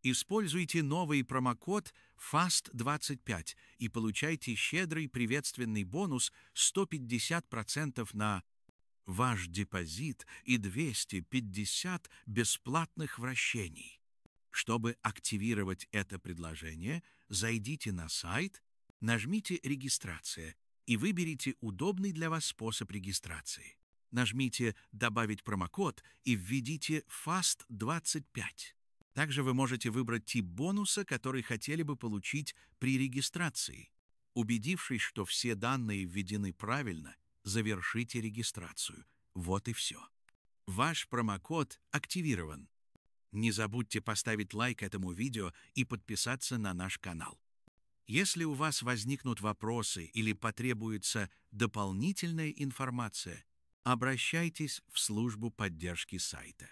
Используйте новый промокод FAST25 и получайте щедрый приветственный бонус 150% на ваш депозит и 250 бесплатных вращений. Чтобы активировать это предложение, зайдите на сайт, нажмите «Регистрация» и выберите удобный для вас способ регистрации. Нажмите «Добавить промокод» и введите FAST25. Также вы можете выбрать тип бонуса, который хотели бы получить при регистрации. Убедившись, что все данные введены правильно, завершите регистрацию. Вот и все. Ваш промокод активирован. Не забудьте поставить лайк этому видео и подписаться на наш канал. Если у вас возникнут вопросы или потребуется дополнительная информация, обращайтесь в службу поддержки сайта.